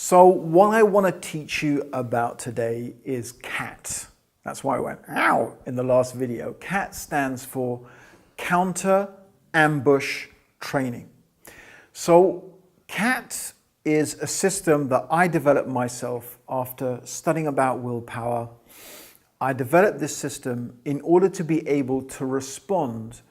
So what I want to teach you about today is C.A.T. That's why I went ow in the last video. C.A.T stands for Counter Ambush Training. So C.A.T is a system that I developed myself after studying about willpower. I developed this system in order to be able to respond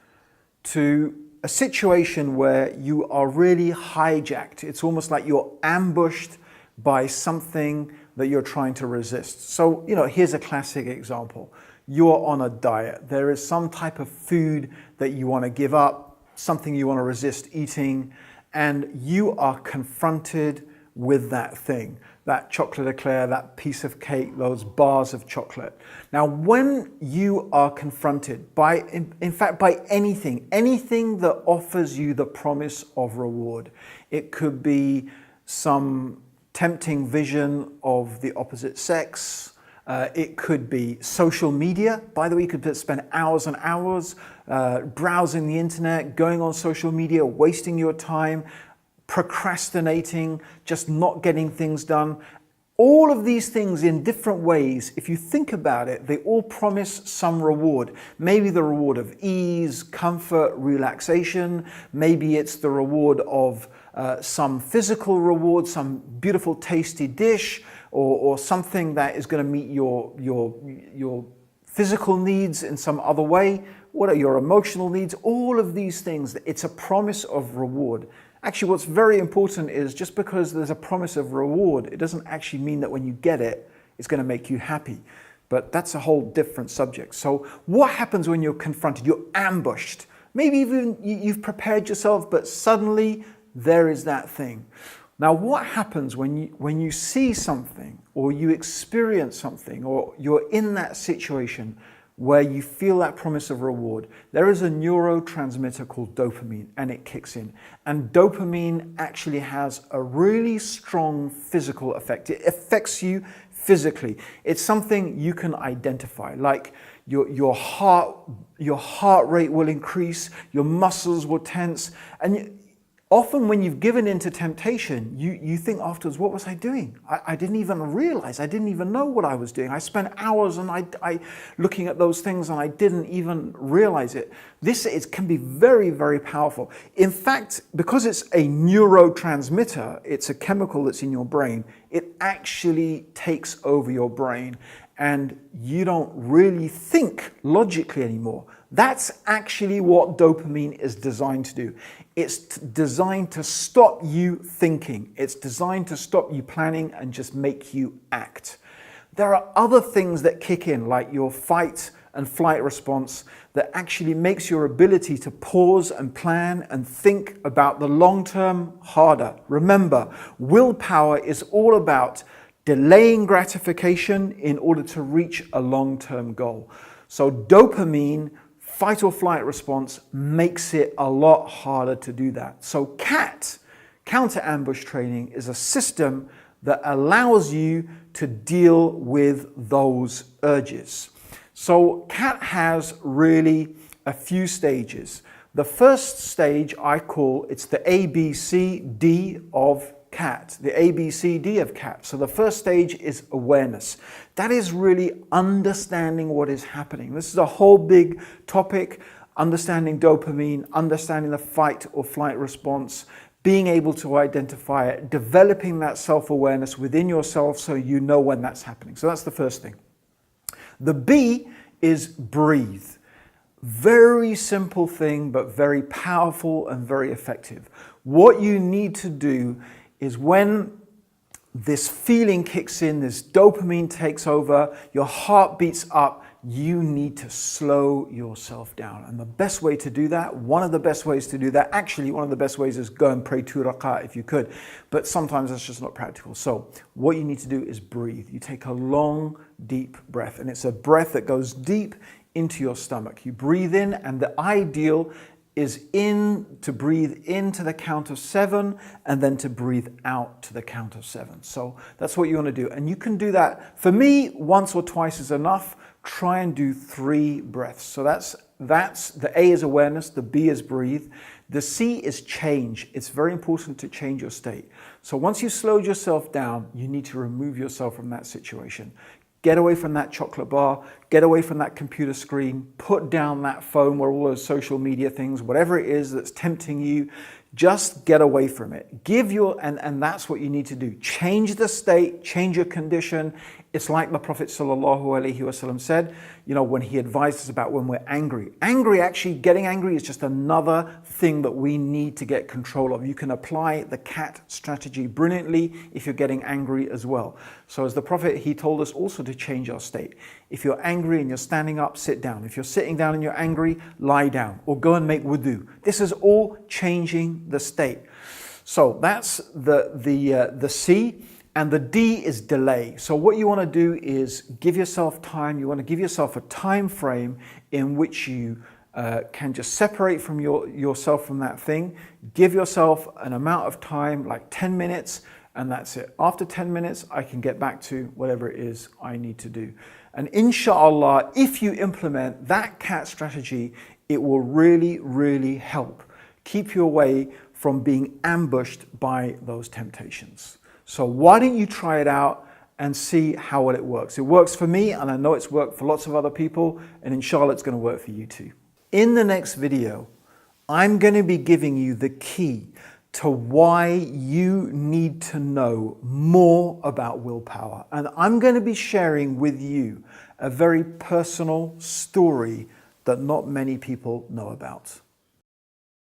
to a situation where you are really hijacked. It's almost like you're ambushed by something that you're trying to resist. So, here's a classic example. You're on a diet. There is some type of food that you want to give up, something you want to resist eating, and you are confronted with that thing, that chocolate eclair, that piece of cake, those bars of chocolate. Now, when you are confronted by, in fact, by anything that offers you the promise of reward, it could be some tempting vision of the opposite sex. It could be social media. By the way, you could spend hours and hours browsing the internet, going on social media, wasting your time, procrastinating, just not getting things done. All of these things in different ways, if you think about it, they all promise some reward. Maybe the reward of ease, comfort, relaxation. Maybe it's the reward of some physical reward, some beautiful tasty dish, or something that is going to meet your physical needs in some other way. What are your emotional needs? All of these things, it's a promise of reward. Actually, what's very important is just because there's a promise of reward, it doesn't actually mean that when you get it, it's going to make you happy. But that's a whole different subject. So what happens when you're confronted? You're ambushed. Maybe even you've prepared yourself, but suddenly there is that thing. Now, what happens when you see something or you experience something or you're in that situation where you feel that promise of reward? There is a neurotransmitter called dopamine, and it kicks in. And dopamine actually has a really strong physical effect. It affects you physically. It's something you can identify, like your heart rate will increase, your muscles will tense, and often when you've given into temptation, you think afterwards, what was I doing? I didn't even realize, I didn't even know what I was doing. I spent hours and I looking at those things and I didn't even realize it. It can be very, very powerful. In fact, because it's a neurotransmitter, it's a chemical that's in your brain, it actually takes over your brain and you don't really think logically anymore. That's actually what dopamine is designed to do. It's designed to stop you thinking. It's designed to stop you planning and just make you act. There are other things that kick in, like your fight and flight response, that actually makes your ability to pause and plan and think about the long term harder. Remember, willpower is all about delaying gratification in order to reach a long-term goal. So dopamine, fight or flight response, makes it a lot harder to do that. So C.A.T, Counter Ambush Training, is a system that allows you to deal with those urges. So C.A.T has really a few stages. The first stage I call, it's the ABCD of C.A.T, the ABCD of C.A.T. So the first stage is awareness. That is really understanding what is happening. This is a whole big topic, understanding dopamine, understanding the fight or flight response, being able to identify it, developing that self-awareness within yourself so you know when that's happening. So that's the first thing. The B is breathe. Very simple thing, but very powerful and very effective. What you need to do is when this feeling kicks in, this dopamine takes over, your heart beats up, you need to slow yourself down. And the best way to do that, one of the best ways to do that, actually one of the best ways is go and pray 2 rak'ah if you could, but sometimes that's just not practical. So what you need to do is breathe. You take a long, deep breath, and it's a breath that goes deep into your stomach. You breathe in, and the ideal is to breathe into the count of 7 and then to breathe out to the count of 7. So that's what you want to do. And you can do that. For me, once or twice is enough. Try and do 3 breaths. So that's the A is awareness, the B is breathe. The C is change. It's very important to change your state. So once you've slowed yourself down, you need to remove yourself from that situation. Get away from that chocolate bar, get away from that computer screen, put down that phone where all those social media things, whatever it is that's tempting you, just get away from it. And that's what you need to do. Change the state, change your condition. It's like the Prophet ﷺ said, when he advised us about when we're angry. Getting angry is just another thing that we need to get control of. You can apply the C.A.T strategy brilliantly if you're getting angry as well. So as the Prophet, he told us also to change our state. If you're angry and you're standing up, sit down. If you're sitting down and you're angry, lie down or go and make wudu. This is all changing the state. So that's the C. And the D is delay. So what you want to do is give yourself time. You want to give yourself a time frame in which you can just separate from yourself from that thing. Give yourself an amount of time, like 10 minutes, and that's it. After 10 minutes, I can get back to whatever it is I need to do. And inshallah, if you implement that C.A.T strategy, it will really, really help keep you away from being ambushed by those temptations. So why don't you try it out and see how well it works? It works for me, and I know it's worked for lots of other people, and inshallah it's going to work for you too. In the next video, I'm going to be giving you the key to why you need to know more about willpower. And I'm going to be sharing with you a very personal story that not many people know about.